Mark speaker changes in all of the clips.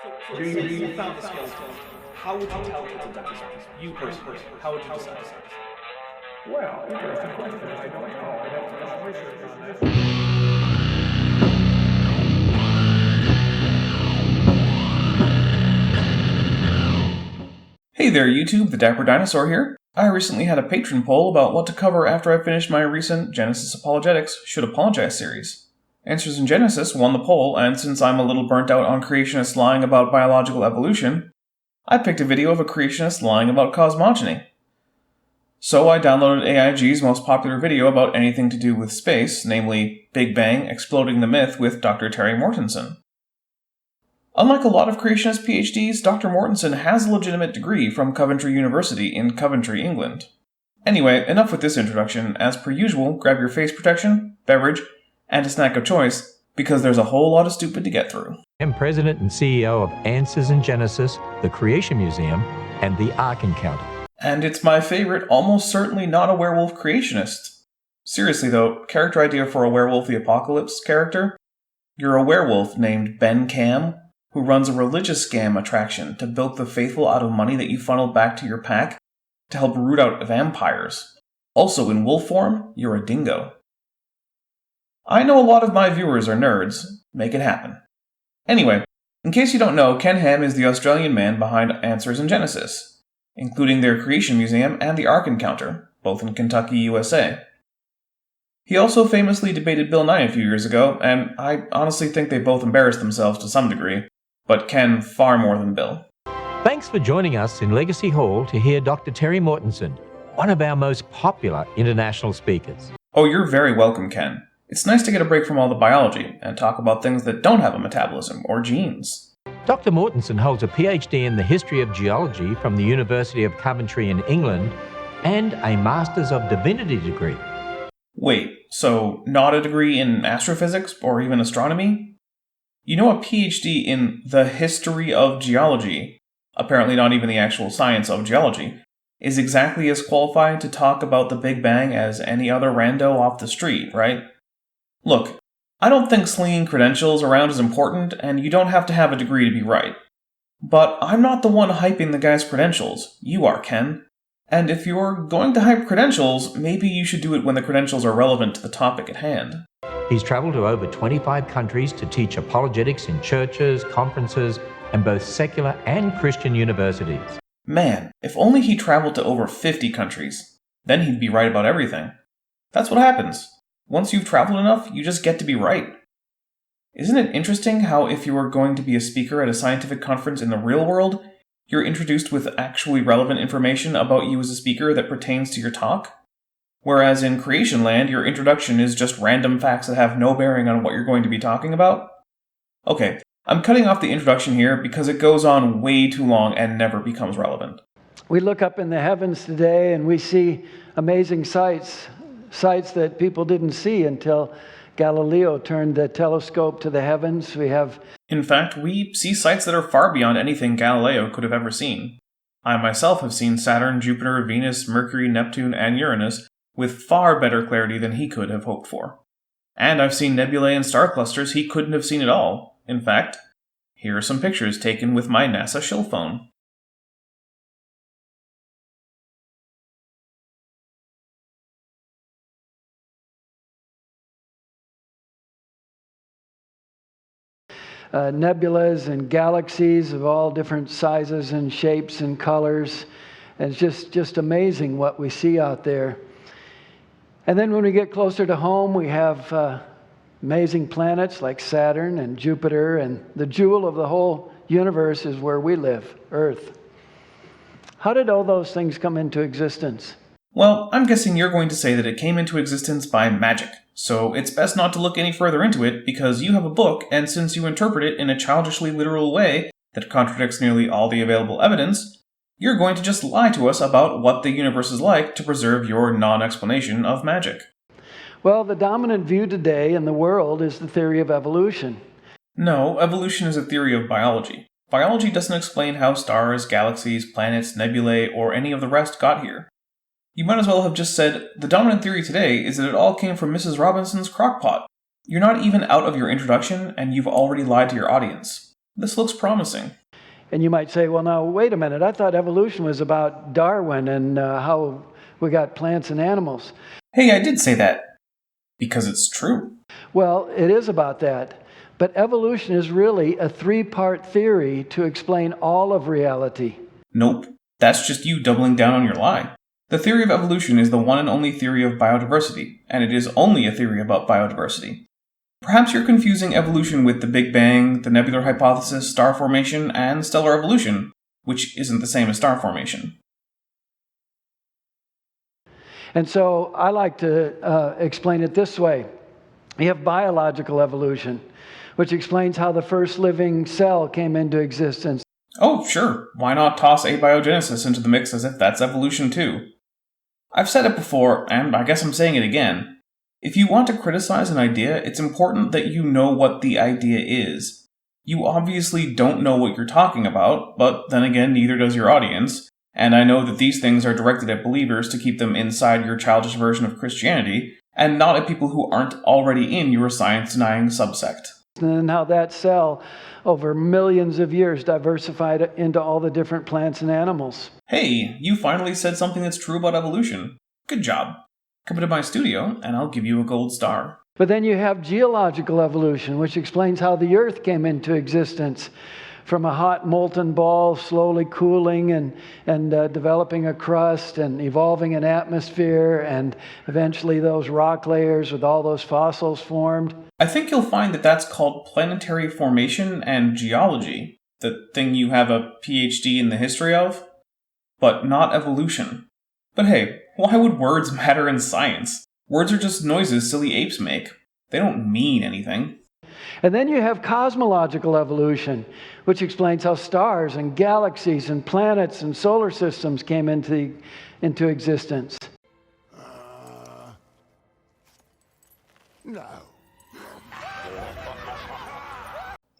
Speaker 1: So you found the skeleton. How would you tell people that was you personally? How would you decide?
Speaker 2: Well, interesting question. I don't know. I'd have to do some research on that.
Speaker 3: Hey there YouTube, the Dapper Dinosaur here. I recently had a patron poll about what to cover after I finished my recent Genesis Apologetics Should Apologize series. Answers in Genesis won the poll, and since I'm a little burnt out on creationists lying about biological evolution, I picked a video of a creationist lying about cosmogony. So I downloaded AIG's most popular video about anything to do with space, namely Big Bang Exploding the Myth with Dr. Terry Mortensen. Unlike a lot of creationist PhDs, Dr. Mortensen has a legitimate degree from Coventry University in Coventry, England. Anyway, enough with this introduction. As per usual, grab your face protection, beverage, and a snack of choice, because there's a whole lot of stupid to get through.
Speaker 4: I'm President and CEO of Answers in Genesis, the Creation Museum, and the Ark Encounter.
Speaker 3: And it's my favorite, almost certainly not a werewolf creationist. Seriously though, character idea for a Werewolf the Apocalypse character? You're a werewolf named Ben Cam, who runs a religious scam attraction to bilk the faithful out of money that you funnel back to your pack to help root out vampires. Also in wolf form, you're a dingo. I know a lot of my viewers are nerds. Make it happen. Anyway, in case you don't know, Ken Ham is the Australian man behind Answers in Genesis, including their Creation Museum and the Ark Encounter, both in Kentucky, USA. He also famously debated Bill Nye a few years ago, and I honestly think they both embarrassed themselves to some degree, but Ken far more than Bill.
Speaker 4: Thanks for joining us in Legacy Hall to hear Dr. Terry Mortensen, one of our most popular international speakers.
Speaker 3: Oh, you're very welcome, Ken. It's nice to get a break from all the biology and talk about things that don't have a metabolism or genes.
Speaker 4: Dr. Mortensen holds a PhD in the history of geology from the University of Coventry in England and a Masters of Divinity degree.
Speaker 3: Wait, so not a degree in astrophysics or even astronomy? You know, a PhD in the history of geology, apparently not even the actual science of geology, is exactly as qualified to talk about the Big Bang as any other rando off the street, right? Look, I don't think slinging credentials around is important, and you don't have to have a degree to be right. But I'm not the one hyping the guy's credentials. You are, Ken. And if you're going to hype credentials, maybe you should do it when the credentials are relevant to the topic at hand.
Speaker 4: He's traveled to over 25 countries to teach apologetics in churches, conferences, and both secular and Christian universities.
Speaker 3: Man, if only he traveled to over 50 countries. Then he'd be right about everything. That's what happens. Once you've traveled enough, you just get to be right. Isn't it interesting how if you are going to be a speaker at a scientific conference in the real world, you're introduced with actually relevant information about you as a speaker that pertains to your talk? Whereas in Creation Land, your introduction is just random facts that have no bearing on what you're going to be talking about? Okay, I'm cutting off the introduction here because it goes on way too long and never becomes relevant.
Speaker 5: We look up in the heavens today and we see amazing sights that people didn't see until Galileo turned the telescope to the heavens.
Speaker 3: In fact, we see sights that are far beyond anything Galileo could have ever seen. I myself have seen Saturn, Jupiter, Venus, Mercury, Neptune, and Uranus with far better clarity than he could have hoped for. And I've seen nebulae and star clusters he couldn't have seen at all. In fact, here are some pictures taken with my NASA shill phone.
Speaker 5: Nebulas and galaxies of all different sizes and shapes and colors. And it's just amazing what we see out there. And then when we get closer to home, we have amazing planets like Saturn and Jupiter, and the jewel of the whole universe is where we live, Earth. How did all those things come into existence?
Speaker 3: Well, I'm guessing you're going to say that it came into existence by magic, so it's best not to look any further into it because you have a book, and since you interpret it in a childishly literal way that contradicts nearly all the available evidence, you're going to just lie to us about what the universe is like to preserve your non-explanation of magic.
Speaker 5: Well, the dominant view today in the world is the theory of evolution.
Speaker 3: No, evolution is a theory of biology. Biology doesn't explain how stars, galaxies, planets, nebulae, or any of the rest got here. You might as well have just said, the dominant theory today is that it all came from Mrs. Robinson's crockpot. You're not even out of your introduction, and you've already lied to your audience. This looks promising.
Speaker 5: And you might say, well, now, wait a minute. I thought evolution was about Darwin and how we got plants and animals.
Speaker 3: Hey, I did say that. Because it's true.
Speaker 5: Well, it is about that. But evolution is really a three-part theory to explain all of reality.
Speaker 3: Nope. That's just you doubling down on your lie. The theory of evolution is the one and only theory of biodiversity, and it is only a theory about biodiversity. Perhaps you're confusing evolution with the Big Bang, the nebular hypothesis, star formation, and stellar evolution, which isn't the same as star formation.
Speaker 5: And so I like to explain it this way. You have biological evolution, which explains how the first living cell came into existence.
Speaker 3: Oh, sure. Why not toss abiogenesis into the mix as if that's evolution too? I've said it before, and I guess I'm saying it again. If you want to criticize an idea, it's important that you know what the idea is. You obviously don't know what you're talking about, but then again, neither does your audience. And I know that these things are directed at believers to keep them inside your childish version of Christianity, and not at people who aren't already in your science-denying subsect.
Speaker 5: And how that cell, over millions of years, diversified into all the different plants and animals.
Speaker 3: Hey, you finally said something that's true about evolution. Good job. Come to my studio, and I'll give you a gold star.
Speaker 5: But then you have geological evolution, which explains how the Earth came into existence. From a hot molten ball slowly cooling and developing a crust and evolving an atmosphere, and eventually those rock layers with all those fossils formed.
Speaker 3: I think you'll find that that's called planetary formation and geology, the thing you have a PhD in the history of, but not evolution. But hey, why would words matter in science? Words are just noises silly apes make. They don't mean anything.
Speaker 5: And then you have cosmological evolution, which explains how stars and galaxies and planets and solar systems came into existence.
Speaker 6: No.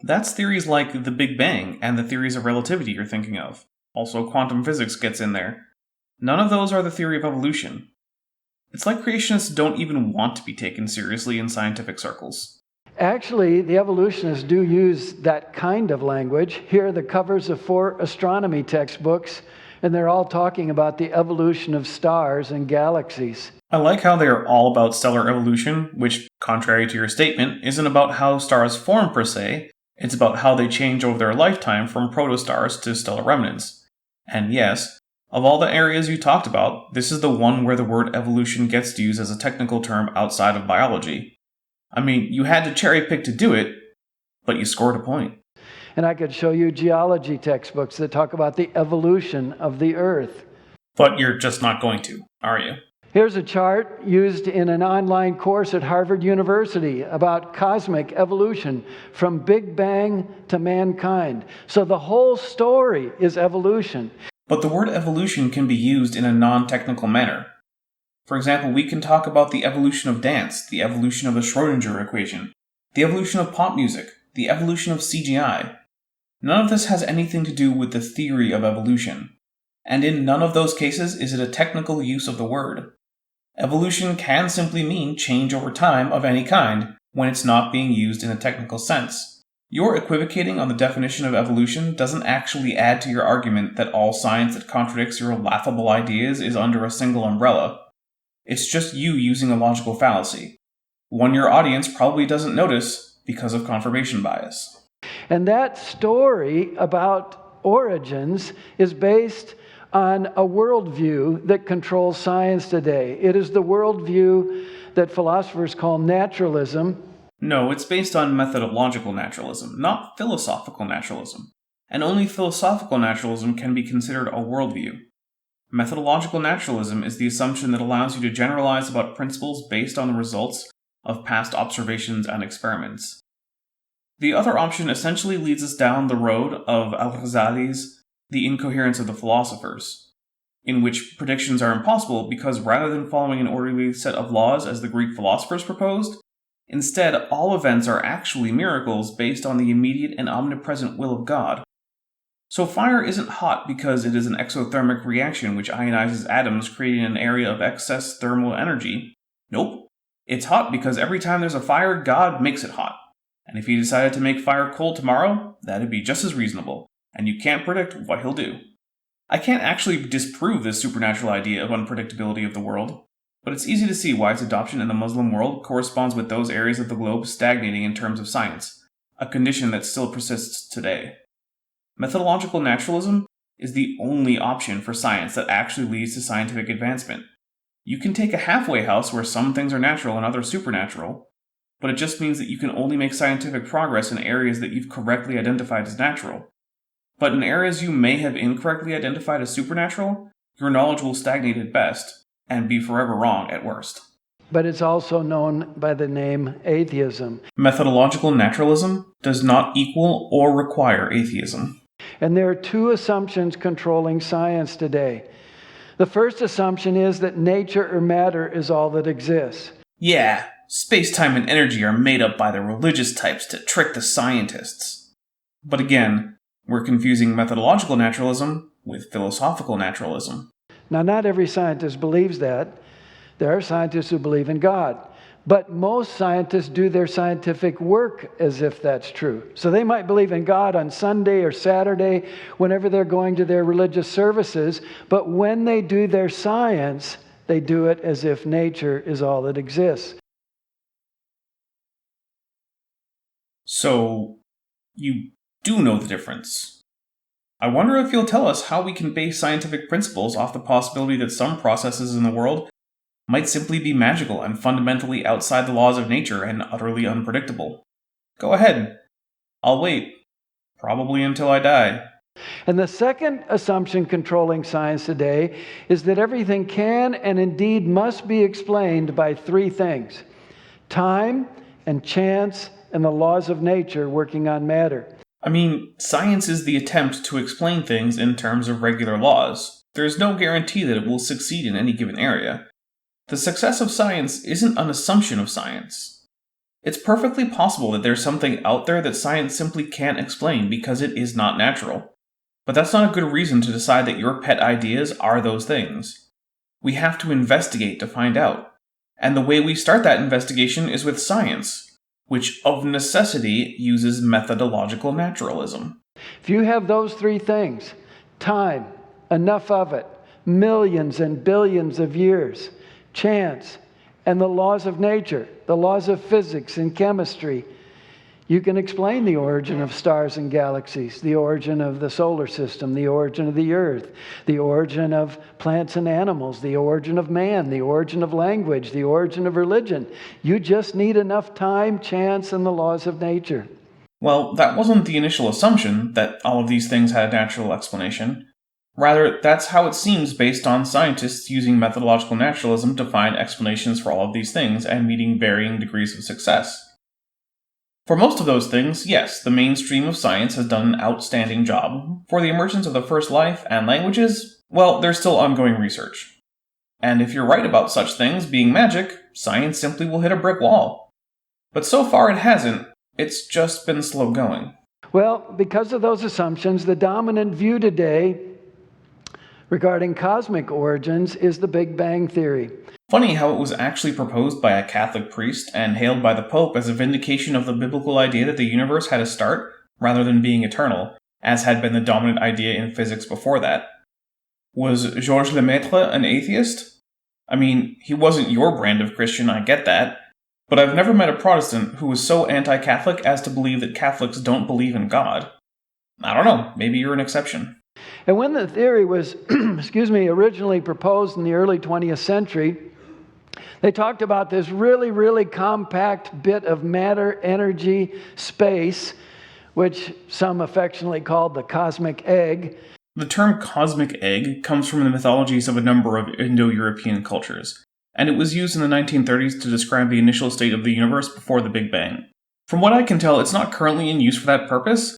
Speaker 3: That's theories like the Big Bang and the theories of relativity you're thinking of. Also, quantum physics gets in there. None of those are the theory of evolution. It's like creationists don't even want to be taken seriously in scientific circles.
Speaker 5: Actually, the evolutionists do use that kind of language. Here are the covers of 4 astronomy textbooks, and they're all talking about the evolution of stars and galaxies.
Speaker 3: I like how they are all about stellar evolution, which, contrary to your statement, isn't about how stars form per se, it's about how they change over their lifetime from protostars to stellar remnants. And yes, of all the areas you talked about, this is the one where the word evolution gets used as a technical term outside of biology. I mean, you had to cherry pick to do it, but you scored a point.
Speaker 5: And I could show you geology textbooks that talk about the evolution of the Earth.
Speaker 3: But you're just not going to, are you?
Speaker 5: Here's a chart used in an online course at Harvard University about cosmic evolution from Big Bang to mankind. So the whole story is evolution.
Speaker 3: But the word evolution can be used in a non-technical manner. For example, we can talk about the evolution of dance, the evolution of the Schrödinger equation, the evolution of pop music, the evolution of CGI. None of this has anything to do with the theory of evolution. And in none of those cases is it a technical use of the word. Evolution can simply mean change over time of any kind when it's not being used in a technical sense. Your equivocating on the definition of evolution doesn't actually add to your argument that all science that contradicts your laughable ideas is under a single umbrella. It's just you using a logical fallacy, one your audience probably doesn't notice because of confirmation bias.
Speaker 5: And that story about origins is based on a worldview that controls science today. It is the worldview that philosophers call naturalism.
Speaker 3: No, it's based on methodological naturalism, not philosophical naturalism. And only philosophical naturalism can be considered a worldview. Methodological naturalism is the assumption that allows you to generalize about principles based on the results of past observations and experiments. The other option essentially leads us down the road of Al-Ghazali's The Incoherence of the Philosophers, in which predictions are impossible because rather than following an orderly set of laws as the Greek philosophers proposed, instead all events are actually miracles based on the immediate and omnipresent will of God. So fire isn't hot because it is an exothermic reaction which ionizes atoms creating an area of excess thermal energy. Nope. It's hot because every time there's a fire, God makes it hot. And if he decided to make fire cold tomorrow, that'd be just as reasonable, and you can't predict what he'll do. I can't actually disprove this supernatural idea of unpredictability of the world, but it's easy to see why its adoption in the Muslim world corresponds with those areas of the globe stagnating in terms of science, a condition that still persists today. Methodological naturalism is the only option for science that actually leads to scientific advancement. You can take a halfway house where some things are natural and others supernatural, but it just means that you can only make scientific progress in areas that you've correctly identified as natural. But in areas you may have incorrectly identified as supernatural, your knowledge will stagnate at best, and be forever wrong at worst.
Speaker 5: But it's also known by the name atheism.
Speaker 3: Methodological naturalism does not equal or require atheism.
Speaker 5: And there are two assumptions controlling science today. The first assumption is that nature or matter is all that exists.
Speaker 3: Yeah, space-time and energy are made up by the religious types to trick the scientists. But again, we're confusing methodological naturalism with philosophical naturalism.
Speaker 5: Now, not every scientist believes that. There are scientists who believe in God. But most scientists do their scientific work as if that's true. So they might believe in God on Sunday or Saturday, whenever they're going to their religious services. But when they do their science, they do it as if nature is all that exists.
Speaker 3: So, you do know the difference. I wonder if you'll tell us how we can base scientific principles off the possibility that some processes in the world might simply be magical and fundamentally outside the laws of nature and utterly unpredictable. Go ahead. I'll wait. Probably until I die.
Speaker 5: And the second assumption controlling science today is that everything can and indeed must be explained by three things: time and chance and the laws of nature working on matter.
Speaker 3: I mean, science is the attempt to explain things in terms of regular laws. There's no guarantee that it will succeed in any given area. The success of science isn't an assumption of science. It's perfectly possible that there's something out there that science simply can't explain because it is not natural. But that's not a good reason to decide that your pet ideas are those things. We have to investigate to find out. And the way we start that investigation is with science, which of necessity uses methodological naturalism.
Speaker 5: If you have those three things, time, enough of it, millions and billions of years, chance, and the laws of nature, the laws of physics and chemistry, you can explain the origin of stars and galaxies, the origin of the solar system, the origin of the earth, the origin of plants and animals, the origin of man, the origin of language, the origin of religion. You just need enough time, chance, and the laws of nature.
Speaker 3: Well, that wasn't the initial assumption, that all of these things had a natural explanation. Rather, that's how it seems based on scientists using methodological naturalism to find explanations for all of these things and meeting varying degrees of success. For most of those things, yes, the mainstream of science has done an outstanding job. For the emergence of the first life and languages, well, there's still ongoing research. And if you're right about such things being magic, science simply will hit a brick wall. But so far it hasn't. It's just been slow going.
Speaker 5: Well, because of those assumptions, the dominant view today regarding cosmic origins is the Big Bang Theory.
Speaker 3: Funny how it was actually proposed by a Catholic priest and hailed by the Pope as a vindication of the biblical idea that the universe had a start, rather than being eternal, as had been the dominant idea in physics before that. Was Georges Lemaitre an atheist? I mean, he wasn't your brand of Christian, I get that, but I've never met a Protestant who was so anti-Catholic as to believe that Catholics don't believe in God. I don't know, maybe you're an exception.
Speaker 5: And when the theory was, originally proposed in the early 20th century, they talked about this really, really compact bit of matter, energy, space, which some affectionately called the cosmic egg.
Speaker 3: The term cosmic egg comes from the mythologies of a number of Indo-European cultures, and it was used in the 1930s to describe the initial state of the universe before the Big Bang. From what I can tell, it's not currently in use for that purpose,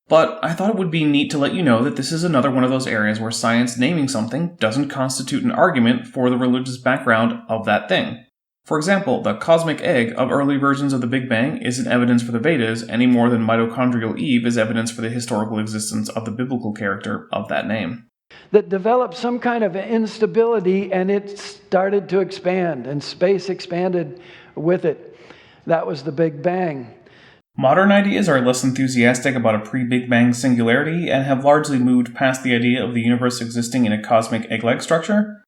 Speaker 3: but I thought it would be neat to let you know that this is another one of those areas where science naming something doesn't constitute an argument for the religious background of that thing. For example, the cosmic egg of early versions of the Big Bang isn't evidence for the Vedas any more than mitochondrial Eve is evidence for the historical existence of the biblical character of that name.
Speaker 5: That developed some kind of instability, and it started to expand, and space expanded with it. That was the Big Bang.
Speaker 3: Modern ideas are less enthusiastic about a pre-Big Bang singularity and have largely moved past the idea of the universe existing in a cosmic egg-like structure,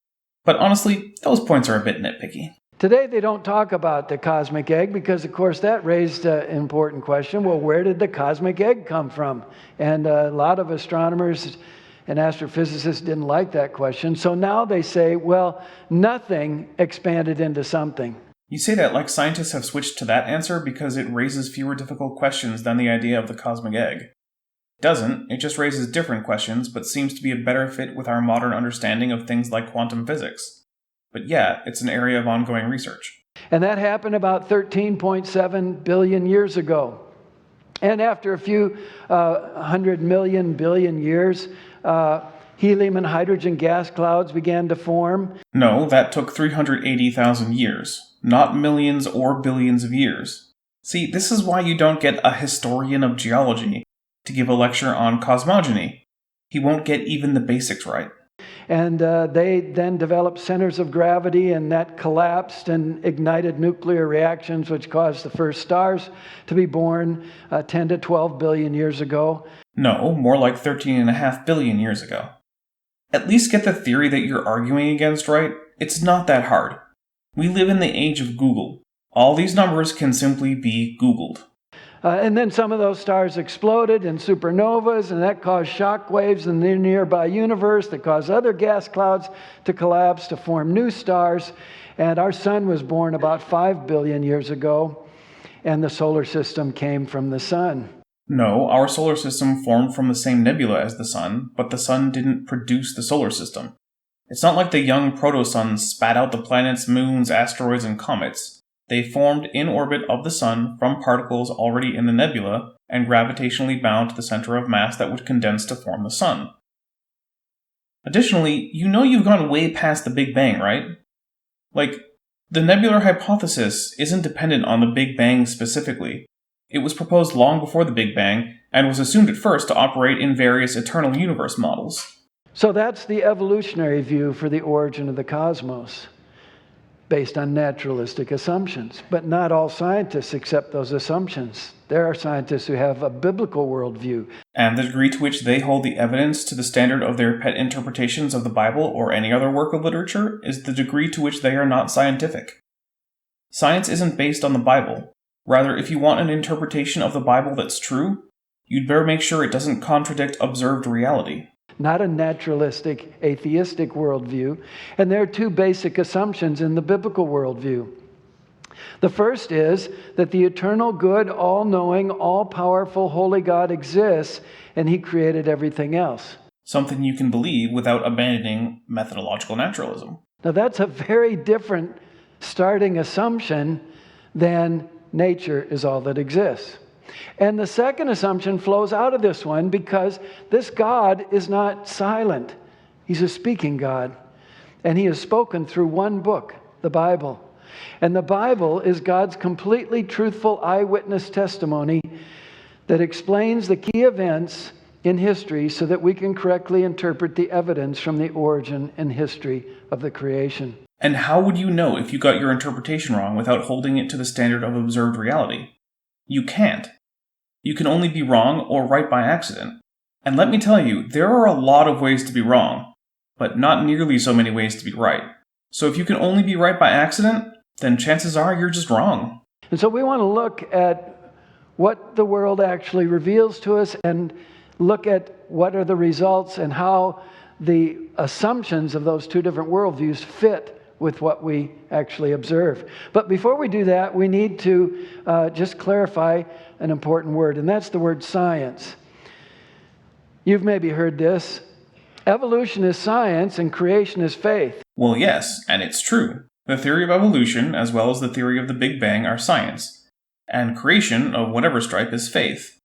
Speaker 3: but honestly, those points are a bit nitpicky.
Speaker 5: Today they don't talk about the cosmic egg because, of course, that raised an important question. Well, where did the cosmic egg come from? And a lot of astronomers and astrophysicists didn't like that question. So now they say, well, nothing expanded into something.
Speaker 3: You say that like scientists have switched to that answer because it raises fewer difficult questions than the idea of the cosmic egg. It doesn't, it just raises different questions, but seems to be a better fit with our modern understanding of things like quantum physics. But yeah, it's an area of ongoing research.
Speaker 5: And that happened about 13.7 billion years ago. And after a few 100 million billion years, helium and hydrogen gas clouds began to form.
Speaker 3: No, that took 380,000 years, not millions or billions of years. See, this is why you don't get a historian of geology to give a lecture on cosmogony. He won't get even the basics right.
Speaker 5: And they then developed centers of gravity, and that collapsed and ignited nuclear reactions, which caused the first stars to be born 10 to 12 billion years ago.
Speaker 3: No, more like 13.5 billion years ago. At least get the theory that you're arguing against right. It's not that hard. We live in the age of Google. All these numbers can simply be Googled.
Speaker 5: And then some of those stars exploded in supernovas, and that caused shock waves in the nearby universe that caused other gas clouds to collapse to form new stars. And our sun was born about 5 billion years ago, and the solar system came from the sun.
Speaker 3: No, our solar system formed from the same nebula as the sun, but the sun didn't produce the solar system. It's not like the young proto-suns spat out the planets, moons, asteroids, and comets. They formed in orbit of the sun from particles already in the nebula and gravitationally bound to the center of mass that would condense to form the sun. Additionally, you know you've gone way past the Big Bang, right? Like, the nebular hypothesis isn't dependent on the Big Bang specifically. It was proposed long before the Big Bang and was assumed at first to operate in various eternal universe models.
Speaker 5: So that's the evolutionary view for the origin of the cosmos, based on naturalistic assumptions. But not all scientists accept those assumptions. There are scientists who have a biblical worldview.
Speaker 3: And the degree to which they hold the evidence to the standard of their pet interpretations of the Bible or any other work of literature is the degree to which they are not scientific. Science isn't based on the Bible. Rather, if you want an interpretation of the Bible that's true, you'd better make sure it doesn't contradict observed reality.
Speaker 5: Not a naturalistic, atheistic worldview. And there are two basic assumptions in the biblical worldview. The first is that the eternal, good, all-knowing, all-powerful, holy God exists, and He created everything else.
Speaker 3: Something you can believe without abandoning methodological naturalism.
Speaker 5: Now that's a very different starting assumption than nature is all that exists. And the second assumption flows out of this one because this God is not silent. He's a speaking God. And He has spoken through one book, the Bible. And the Bible is God's completely truthful eyewitness testimony that explains the key events in history so that we can correctly interpret the evidence from the origin and history of the creation.
Speaker 3: And how would you know if you got your interpretation wrong without holding it to the standard of observed reality? You can't. You can only be wrong or right by accident. And let me tell you, there are a lot of ways to be wrong, but not nearly so many ways to be right. So if you can only be right by accident, then chances are you're just wrong.
Speaker 5: And so we want to look at what the world actually reveals to us and look at what are the results and how the assumptions of those two different worldviews fit with what we actually observe. But before we do that, we need to just clarify an important word, and that's the word science. You've maybe heard this. Evolution is science and creation is faith.
Speaker 3: Well, yes, and it's true. The theory of evolution, as well as the theory of the Big Bang, are science, and creation, of whatever stripe, is faith.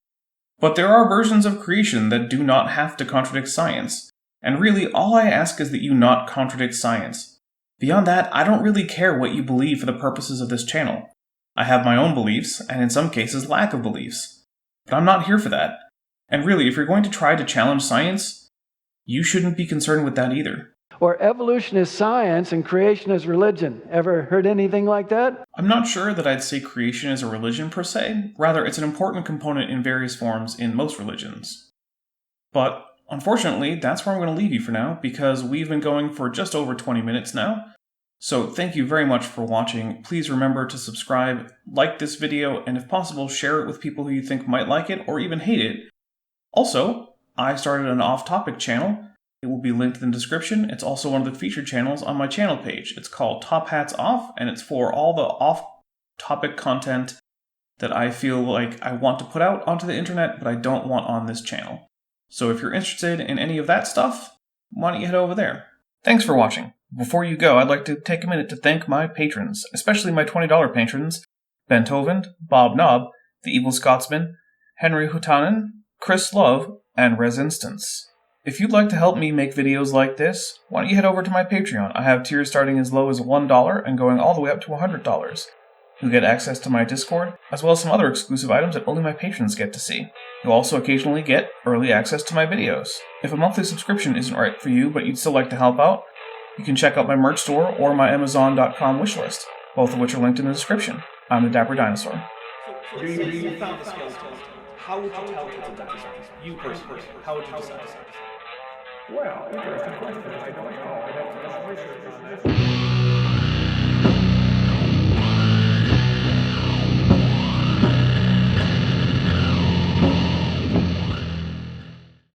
Speaker 3: But there are versions of creation that do not have to contradict science, and really all I ask is that you not contradict science. Beyond that, I don't really care what you believe for the purposes of this channel. I have my own beliefs, and in some cases lack of beliefs. But I'm not here for that. And really, if you're going to try to challenge science, you shouldn't be concerned with that either.
Speaker 5: Or evolution is science and creation is religion. Ever heard anything like that?
Speaker 3: I'm not sure that I'd say creation is a religion per se. Rather, it's an important component in various forms in most religions. But unfortunately, that's where I'm going to leave you for now, because we've been going for just over 20 minutes now. So thank you very much for watching. Please remember to subscribe, like this video, and if possible, share it with people who you think might like it or even hate it. Also, I started an off-topic channel. It will be linked in the description. It's also one of the featured channels on my channel page. It's called Top Hats Off, and it's for all the off-topic content that I feel like I want to put out onto the internet, but I don't want on this channel. So if you're interested in any of that stuff, why don't you head over there? Thanks for watching. Before you go, I'd like to take a minute to thank my patrons, especially my $20 patrons, Ben Tovand, Bob Knob, The Evil Scotsman, Henry Hutanen, Chris Love, and Res Instance. If you'd like to help me make videos like this, why don't you head over to my Patreon? I have tiers starting as low as $1 and going all the way up to $100. You'll get access to my Discord, as well as some other exclusive items that only my patrons get to see. You'll also occasionally get early access to my videos. If a monthly subscription isn't right for you, but you'd still like to help out, you can check out my merch store or my Amazon.com wishlist, both of which are linked in the description. I'm the Dapper Dinosaur.
Speaker 1: So you found the skeleton. How would you tell people that this is you personally? How would you decide?
Speaker 2: Well, interesting question. I don't know. I'd have to do some research on that.